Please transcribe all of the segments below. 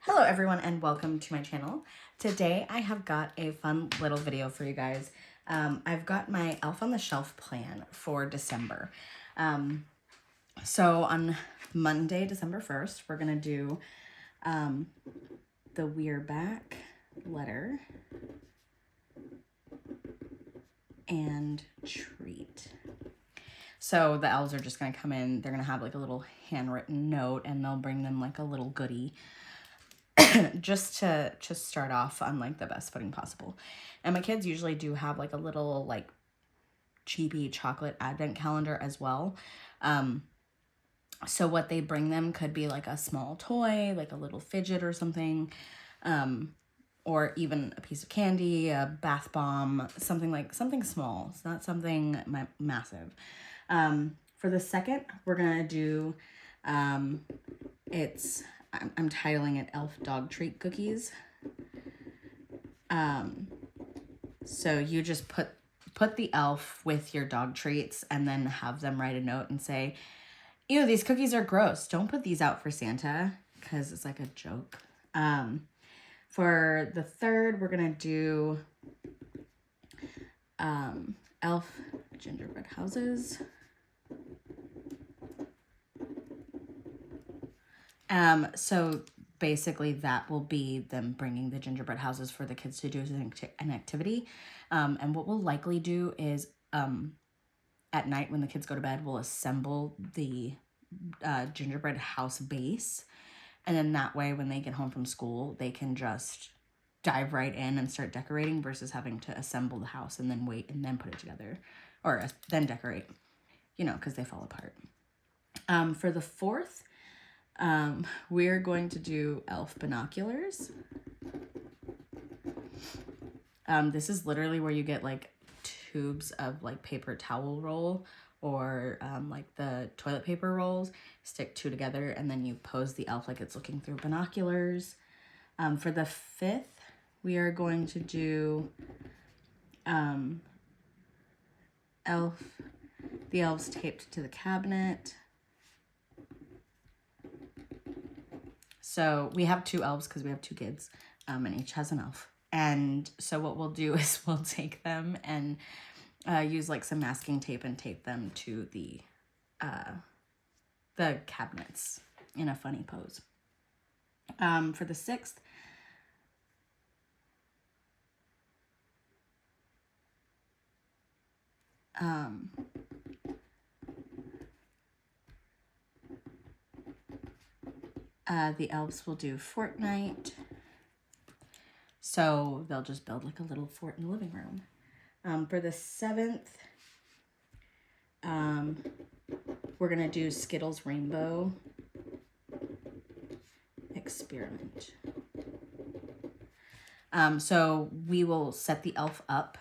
Hello everyone and welcome to my channel. Today I have got a fun little video for you guys. I've got my Elf on the Shelf plan for December. So on Monday, December 1st, we're going to do the We're Back letter and treat. So the elves are just going to come in, they're going to have like a little handwritten note and they'll bring them like a little goodie just to start off on like the best footing possible. And my kids usually do have like a little like cheapy chocolate advent calendar as well. So what they bring them could be like a small toy, like a little fidget or something, or even a piece of candy, a bath bomb, something small. It's not something massive. For the second, we're gonna do I'm titling it Elf Dog Treat Cookies. So you just put the elf with your dog treats and then have them write a note and say, ew, these cookies are gross. Don't put these out for Santa, because it's like a joke. For the third, we're going to do elf gingerbread houses. So basically that will be them bringing the gingerbread houses for the kids to do as an activity. And what we'll likely do is at night when the kids go to bed, we'll assemble the gingerbread house base. And then that way when they get home from school, they can just dive right in and start decorating versus having to assemble the house and then wait and then put it together. Or then decorate, because they fall apart. For the fourth, we're going to do elf binoculars. This is literally where you get like tubes of like paper towel roll or like the toilet paper rolls, stick two together, and then you pose the elf like it's looking through binoculars. For the fifth, we are going to do the elves taped to the cabinet. So we have two elves because we have two kids, and each has an elf. And so what we'll do is we'll take them and use like some masking tape and tape them to the cabinets in a funny pose. For the sixth, the elves will do Fortnite. So they'll just build like a little fort in the living room. For the seventh, we're going to do Skittles Rainbow Experiment. So we will set the elf up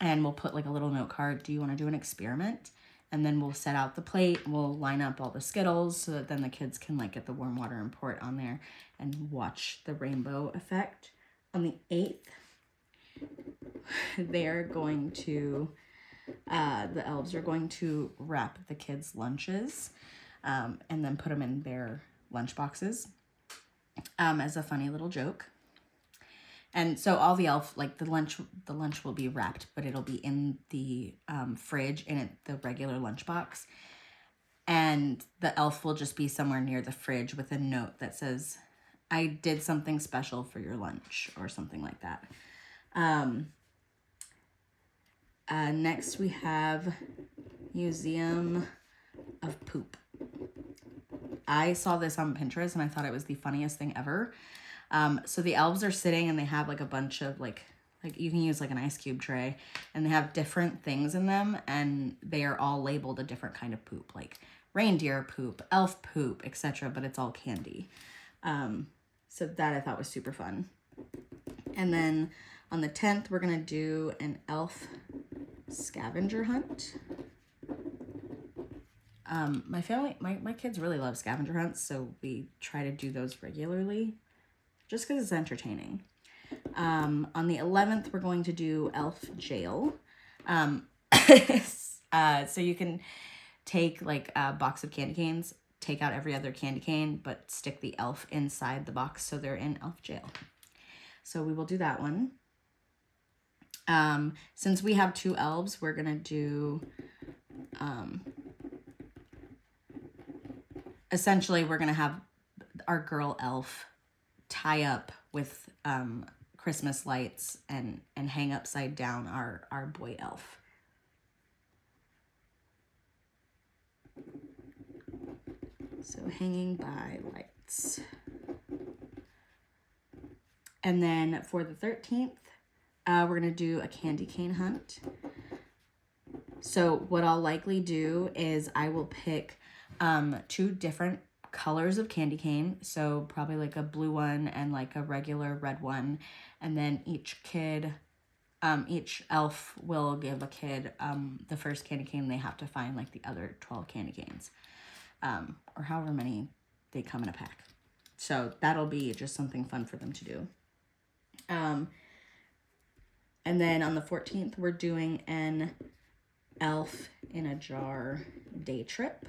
and we'll put like a little note card. Do you want to do an experiment? And then we'll set out the plate. We'll line up all the Skittles so that then the kids can like get the warm water and pour it on there and watch the rainbow effect. On the 8th, they're going to, the elves are going to wrap the kids' lunches and then put them in their lunch boxes as a funny little joke. And so all the elf, like the lunch will be wrapped, but it'll be in the fridge in the regular lunchbox. And the elf will just be somewhere near the fridge with a note that says, I did something special for your lunch or something like that. Next we have Museum of Poop. I saw this on Pinterest and I thought it was the funniest thing ever. So the elves are sitting and they have like a bunch of like you can use like an ice cube tray and they have different things in them and they are all labeled a different kind of poop, like reindeer poop, elf poop, etc. But it's all candy. So that I thought was super fun. And then on the 10th, we're going to do an elf scavenger hunt. My kids really love scavenger hunts, so we try to do those regularly just because it's entertaining. On the 11th, we're going to do elf jail. So you can take like a box of candy canes, take out every other candy cane, but stick the elf inside the box so they're in elf jail. So we will do that one. Since we have 2 elves, we're gonna do, essentially we're gonna have our girl elf tie up with Christmas lights and hang upside down our boy elf. So hanging by lights. And then for the 13th, we're going to do a candy cane hunt. So what I'll likely do is I will pick 2 different colors of candy cane. So probably like a blue one and like a regular red one. And then each elf will give a kid the first candy cane. They have to find like the other 12 candy canes. Or however many they come in a pack. So that'll be just something fun for them to do. And then on the 14th, we're doing an elf in a jar day trip.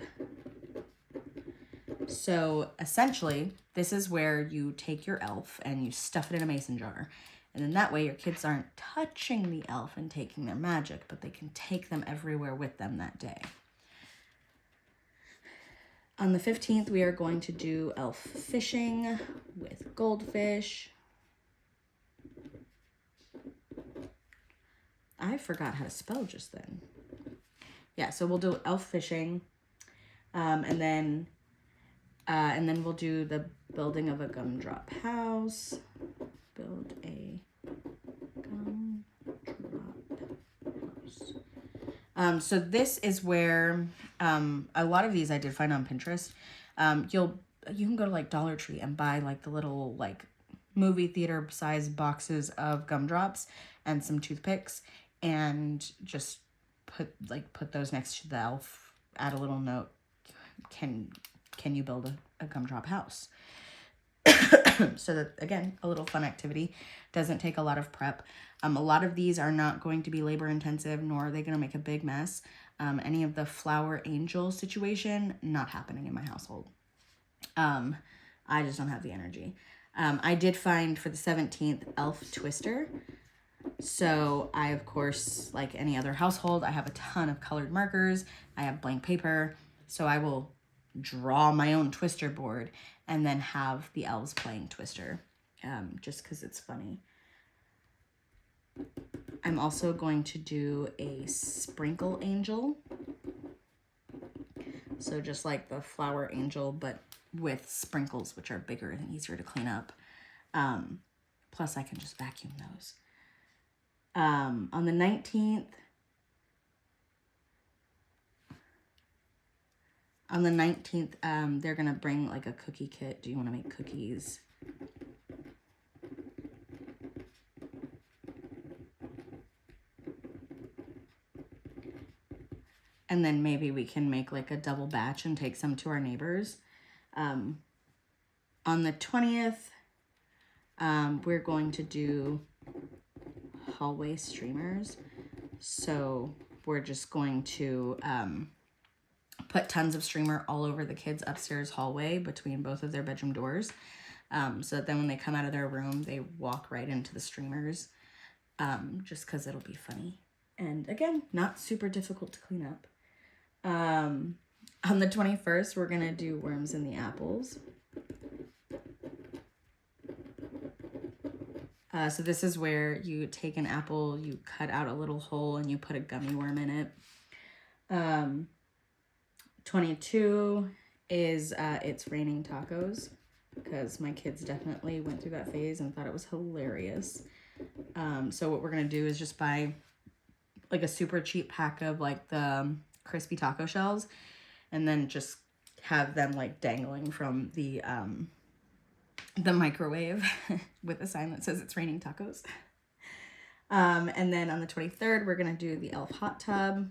So essentially, this is where you take your elf and you stuff it in a mason jar. And then that way your kids aren't touching the elf and taking their magic, but they can take them everywhere with them that day. On the 15th, we are going to do elf fishing with goldfish. I forgot how to spell just then. Yeah, so we'll do elf fishing, and then we'll do the building of a gumdrop house. Build a gumdrop house. So this is where a lot of these I did find on Pinterest. You can go to like Dollar Tree and buy like the little like movie theater size boxes of gumdrops and some toothpicks, and just put those next to the elf. Add a little note. Can you build a gumdrop house? So that, again, a little fun activity. Doesn't take a lot of prep. A lot of these are not going to be labor intensive, nor are they going to make a big mess. Any of the flower angel situation, not happening in my household. I just don't have the energy. I did find for the 17th elf twister. So I, of course, like any other household, I have a ton of colored markers. I have blank paper. So I will draw my own twister board and then have the elves playing twister, just because it's funny. I'm also going to do a sprinkle angel. So just like the flower angel, but with sprinkles, which are bigger and easier to clean up. Plus I can just vacuum those. On the 19th, they're going to bring like a cookie kit. Do you want to make cookies? And then maybe we can make like a double batch and take some to our neighbors. On the 20th, we're going to do hallway streamers. So we're just going to put tons of streamer all over the kids' upstairs hallway between both of their bedroom doors. So that then when they come out of their room, they walk right into the streamers, just because it'll be funny. And again, not super difficult to clean up. On the 21st, we're going to do worms in the apples. So this is where you take an apple, you cut out a little hole, and you put a gummy worm in it. 22 is It's Raining Tacos, because my kids definitely went through that phase and thought it was hilarious. So what we're going to do is just buy like a super cheap pack of like the crispy taco shells, and then just have them like dangling from the microwave with a sign that says it's raining tacos. And then on the 23rd, we're going to do the elf hot tub.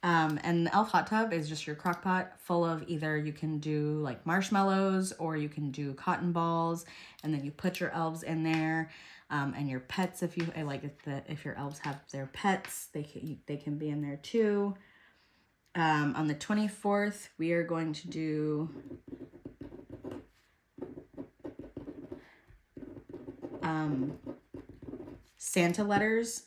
And the elf hot tub is just your crock pot full of either you can do like marshmallows or you can do cotton balls, and then you put your elves in there, and your pets, if you like, if your elves have their pets, they can be in there too. On the 24th, we are going to do Santa letters,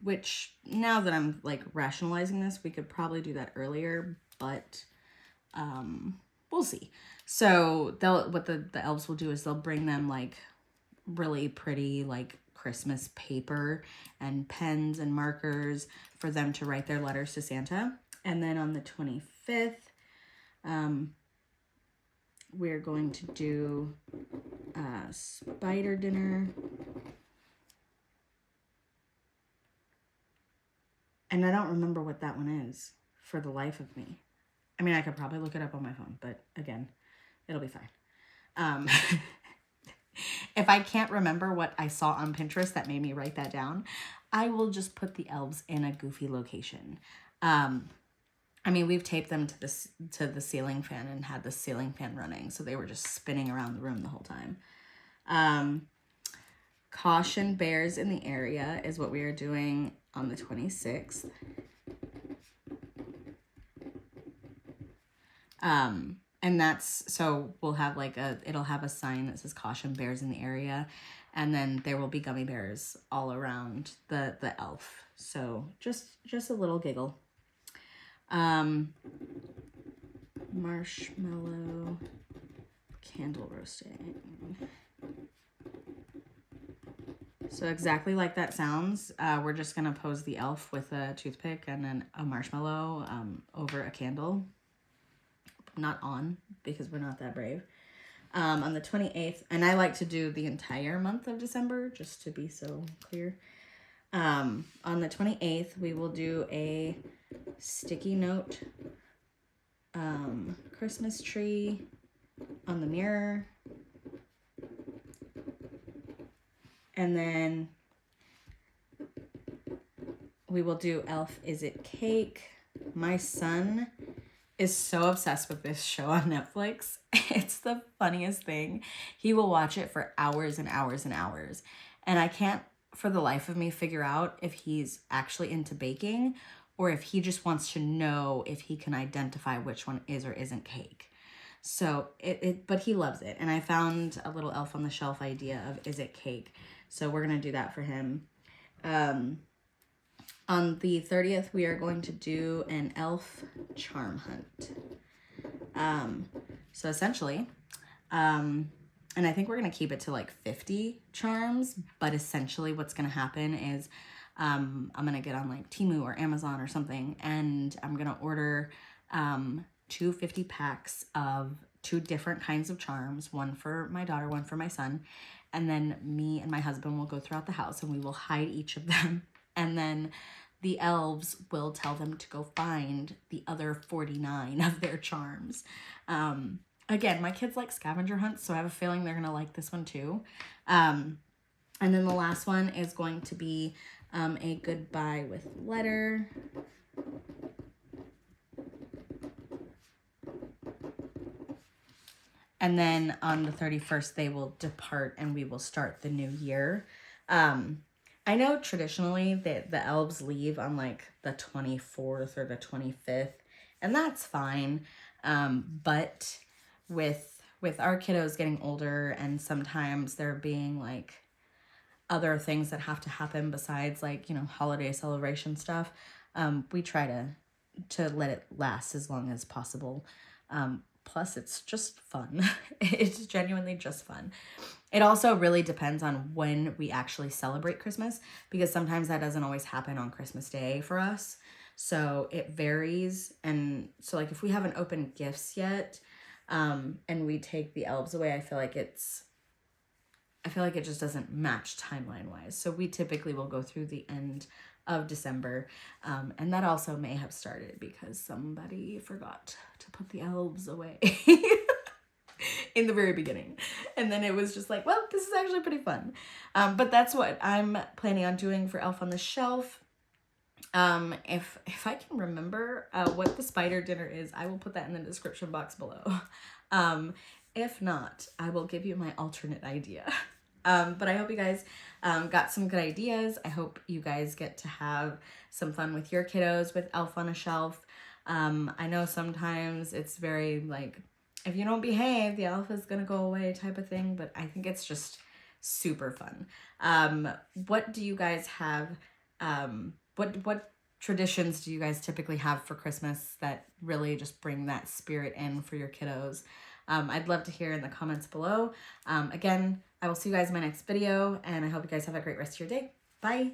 which now that I'm like rationalizing this, we could probably do that earlier, but we'll see. So what the elves will do is they'll bring them like really pretty like Christmas paper and pens and markers for them to write their letters to Santa. And then on the 25th, we're going to do spider dinner. And I don't remember what that one is for the life of me. I mean, I could probably look it up on my phone, but again, it'll be fine. If I can't remember what I saw on Pinterest that made me write that down, I will just put the elves in a goofy location. I mean, we've taped them to the ceiling fan and had the ceiling fan running, so they were just spinning around the room the whole time. Caution bears in the area is what we are doing on the 26th. And that's, so we'll have like it'll have a sign that says caution bears in the area. And then there will be gummy bears all around the elf. So just a little giggle. Marshmallow candle roasting. So exactly like that sounds, we're just going to pose the elf with a toothpick and then a marshmallow over a candle. Not on, because we're not that brave. On the 28th, and I like to do the entire month of December, just to be so clear. On the 28th, we will do a sticky note Christmas tree on the mirror. And then we will do Elf Is It Cake. My son is so obsessed with this show on Netflix. It's the funniest thing. He will watch it for hours and hours and hours. And I can't for the life of me figure out if he's actually into baking or if he just wants to know if he can identify which one is or isn't cake. So but he loves it. And I found a little Elf on the Shelf idea of Is It Cake. So we're going to do that for him. On the 30th, we are going to do an elf charm hunt. So essentially, and I think we're going to keep it to like 50 charms, but essentially what's going to happen is I'm going to get on like Temu or Amazon or something, and I'm going to order 250 packs of 2 different kinds of charms, one for my daughter, one for my son, and then me and my husband will go throughout the house and we will hide each of them, and then the elves will tell them to go find the other 49 of their charms. Again, my kids like scavenger hunts, so I have a feeling they're going to like this one too. And then the last one is going to be a goodbye with letter. And then on the 31st, they will depart and we will start the new year. I know traditionally that the elves leave on like the 24th or the 25th, and that's fine. But with our kiddos getting older and sometimes there being like other things that have to happen besides like, you know, holiday celebration stuff, we try to let it last as long as possible. Plus, it's just fun. It's genuinely just fun. It also really depends on when we actually celebrate Christmas, because sometimes that doesn't always happen on Christmas Day for us. So it varies. And so like if we haven't opened gifts yet, and we take the elves away, I feel like it just doesn't match timeline wise. So we typically will go through the end of December. And that also may have started because somebody forgot to put the elves away in the very beginning. And then it was just like, well, this is actually pretty fun. But that's what I'm planning on doing for Elf on the Shelf. If I can remember what the spider dinner is, I will put that in the description box below. If not, I will give you my alternate idea. But I hope you guys got some good ideas. I hope you guys get to have some fun with your kiddos with Elf on a Shelf. I know sometimes it's very like, if you don't behave, the elf is gonna go away type of thing, but I think it's just super fun. What do you guys have? What traditions do you guys typically have for Christmas that really just bring that spirit in for your kiddos? I'd love to hear in the comments below. Again, I will see you guys in my next video, and I hope you guys have a great rest of your day. Bye.